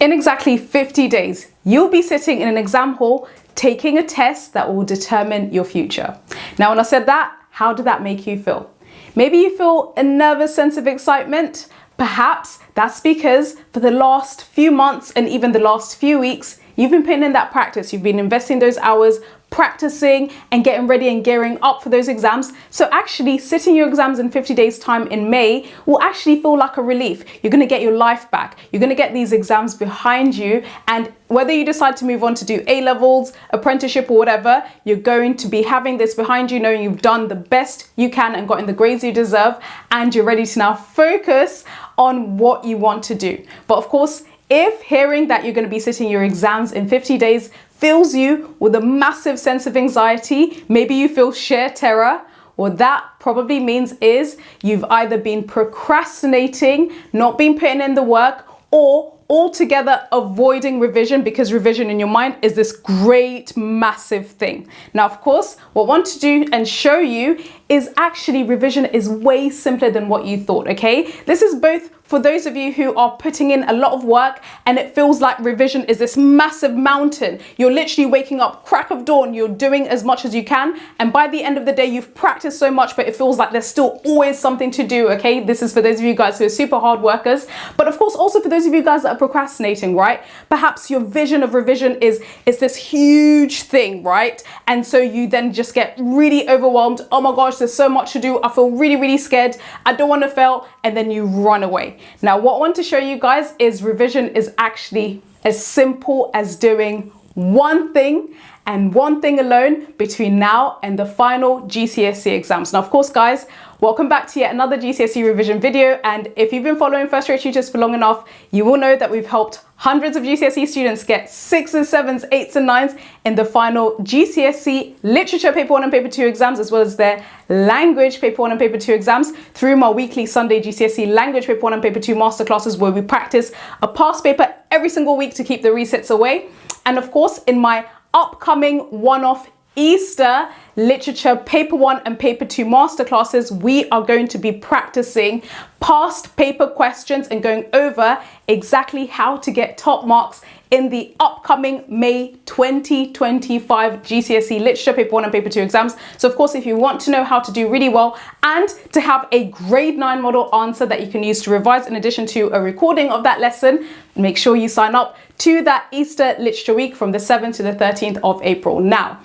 In exactly 50 days, you'll be sitting in an exam hall taking a test that will determine your future. Now, when I said that, how did that make you feel? Maybe you feel a nervous sense of excitement. Perhaps that's because for the last few months and even the last few weeks, you've been putting in that practice. You've been investing those hours, practicing and getting ready and gearing up for those exams. So actually sitting your exams in 50 days time in May will actually feel like a relief. You're going to get your life back. You're going to get these exams behind you. And whether you decide to move on to do A-levels, apprenticeship or whatever, you're going to be having this behind you, knowing you've done the best you can and gotten the grades you deserve. And you're ready to now focus on what you want to do. But of course, if hearing that you're going to be sitting your exams in 50 days fills you with a massive sense of anxiety, maybe you feel sheer terror, what that probably means is you've either been procrastinating, not been putting in the work, or altogether avoiding revision, because revision in your mind is this great massive thing. Now, of course, what I want to do and show you is actually revision is way simpler than what you thought, okay? This is both for those of you who are putting in a lot of work and it feels like revision is this massive mountain. You're literally waking up crack of dawn, you're doing as much as you can, and by the end of the day you've practiced so much but it feels like there's still always something to do, okay? This is for those of you guys who are super hard workers, but of course also for those of you guys that are procrastinating, right? Perhaps your vision of revision is this huge thing, right? And so you then just get really overwhelmed. Oh my gosh, there's so much to do. I feel really, really scared. I don't want to fail. And then you run away. Now, what I want to show you guys is revision is actually as simple as doing one thing and one thing alone between now and the final GCSE exams. Now, of course, guys, welcome back to yet another GCSE revision video. And if you've been following First Rate Tutors for long enough, you will know that we've helped hundreds of GCSE students get 6s, 7s, 8s and 9s in the final GCSE Literature Paper 1 and Paper 2 exams, as well as their Language Paper 1 and Paper 2 exams through my weekly Sunday GCSE Language Paper 1 and Paper 2 masterclasses, where we practice a past paper every single week to keep the resets away. And of course, in my upcoming one-off Easter Literature Paper 1 and Paper 2 masterclasses, we are going to be practicing past paper questions and going over exactly how to get top marks in the upcoming May 2025 GCSE Literature Paper 1 and Paper 2 exams. So of course, if you want to know how to do really well and to have a grade 9 model answer that you can use to revise in addition to a recording of that lesson, make sure you sign up to that Easter Literature Week from the 7th to the 13th of April. Now,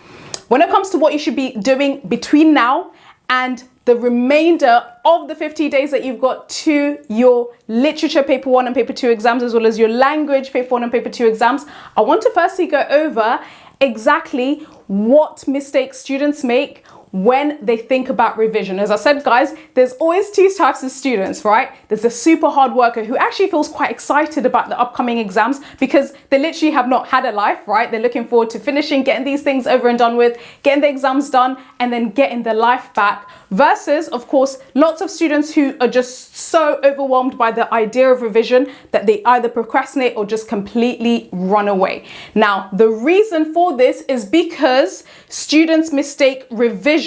when it comes to what you should be doing between now and the remainder of the 50 days that you've got to your Literature Paper 1 and Paper 2 exams, as well as your Language Paper 1 and Paper 2 exams, I want to firstly go over exactly what mistakes students make when they think about revision. As I said, guys, there's always two types of students, right? There's the super hard worker who actually feels quite excited about the upcoming exams because they literally have not had a life, right? They're looking forward to finishing, getting these things over and done with, getting the exams done, and then getting their life back. Versus, of course, lots of students who are just so overwhelmed by the idea of revision that they either procrastinate or just completely run away. Now, the reason for this is because students mistake revision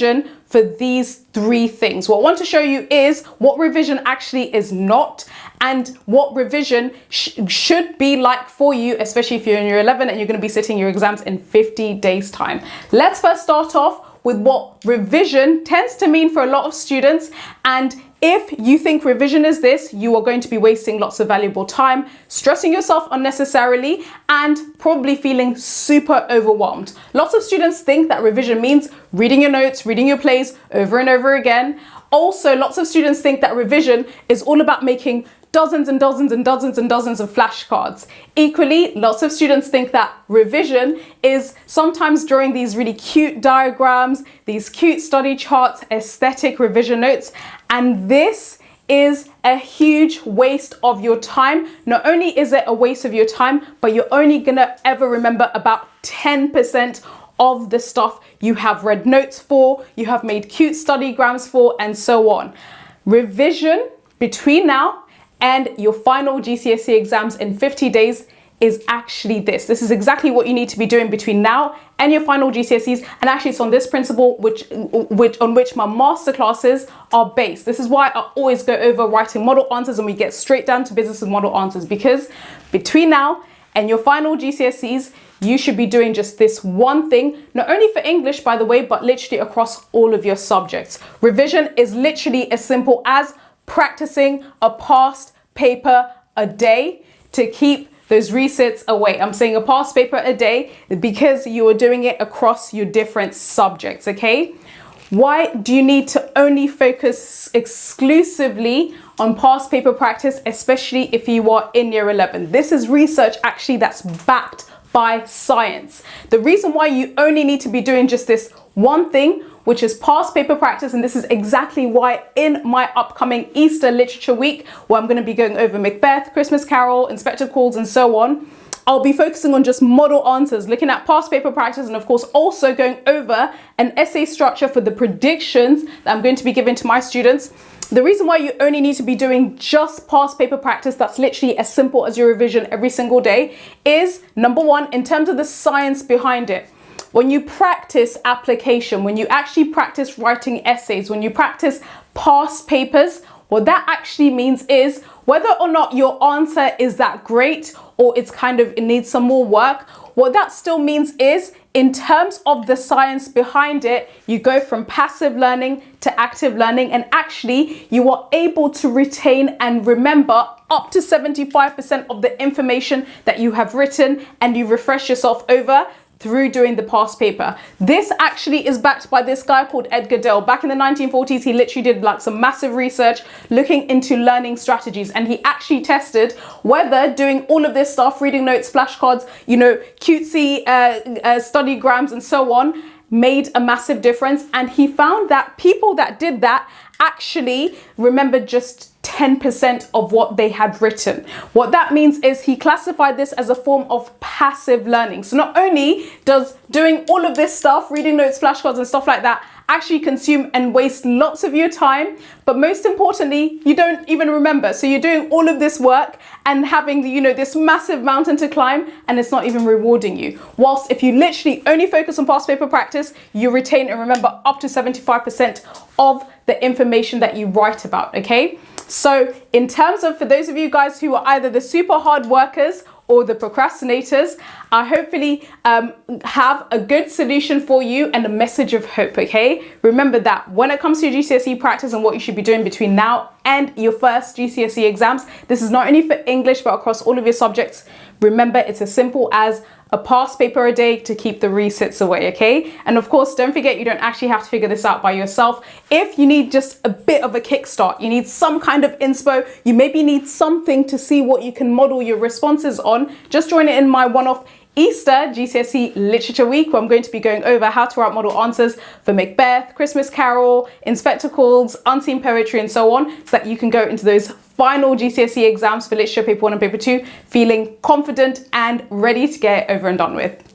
for these three things. What I want to show you is what revision actually is not and what revision should be like for you, especially if you're in year 11 and you're going to be sitting your exams in 50 days time. Let's first start off with what revision tends to mean for a lot of students. And if you think revision is this, you are going to be wasting lots of valuable time, stressing yourself unnecessarily, and probably feeling super overwhelmed. Lots of students think that revision means reading your notes, reading your plays over and over again. Also, lots of students think that revision is all about making dozens and dozens and dozens and dozens of flashcards. Equally, lots of students think that revision is sometimes drawing these really cute diagrams, these cute study charts, aesthetic revision notes, and this is a huge waste of your time. Not only is it a waste of your time, but you're only gonna ever remember about 10% of the stuff you have read notes for, you have made cute studygrams for, and so on. Revision between now and your final GCSE exams in 50 days is actually this. This is exactly what you need to be doing between now and your final GCSEs. And actually it's on this principle on which my masterclasses are based. This is why I always go over writing model answers and we get straight down to business with model answers, because between now and your final GCSEs, you should be doing just this one thing, not only for English, by the way, but literally across all of your subjects. Revision is literally as simple as practicing a past paper a day to keep those resits away. I'm saying a past paper a day because you are doing it across your different subjects, okay? Why do you need to only focus exclusively on past paper practice, especially if you are in year 11? This is research actually that's backed by science. The reason why you only need to be doing just this one thing, which is past paper practice, and this is exactly why in my upcoming Easter Literature Week, where I'm going to be going over Macbeth, Christmas Carol, Inspector Calls, and so on, I'll be focusing on just model answers, looking at past paper practice, and of course also going over an essay structure for the predictions that I'm going to be giving to my students. The reason why you only need to be doing just past paper practice that's literally as simple as your revision every single day is, number one, in terms of the science behind it. When you practice application, when you actually practice writing essays, when you practice past papers, what that actually means is whether or not your answer is that great or it needs some more work, what that still means is, in terms of the science behind it, you go from passive learning to active learning, and actually you are able to retain and remember up to 75% of the information that you have written, and you refresh yourself over through doing the past paper. This actually is backed by this guy called Edgar Dale. Back in the 1940s, he literally did like some massive research looking into learning strategies, and he actually tested whether doing all of this stuff, reading notes, flashcards, cutesy studygrams and so on, made a massive difference. And he found that people that did that actually remembered just 10% of what they had written. What that means is he classified this as a form of passive learning. So not only does doing all of this stuff, reading notes, flashcards and stuff like that, actually consume and waste lots of your time, but most importantly, you don't even remember. So you're doing all of this work and having, this massive mountain to climb, and it's not even rewarding you. Whilst if you literally only focus on past paper practice, you retain and remember up to 75% of the information that you write about, okay? So in terms of, for those of you guys who are either the super hard workers or the procrastinators, I hopefully have a good solution for you and a message of hope, okay? Remember that when it comes to your GCSE practice and what you should be doing between now and your first GCSE exams, this is not only for English, but across all of your subjects. Remember, it's as simple as a past paper a day to keep the resits away, okay? And of course, don't forget, you don't actually have to figure this out by yourself. If you need just a bit of a kickstart, you need some kind of inspo, you maybe need something to see what you can model your responses on, just join it in my one-off Easter GCSE Literature Week, where I'm going to be going over how to write model answers for Macbeth, Christmas Carol, Inspector Calls, Unseen Poetry, and so on, so that you can go into those final GCSE exams for Literature Paper 1 and Paper 2 feeling confident and ready to get it over and done with.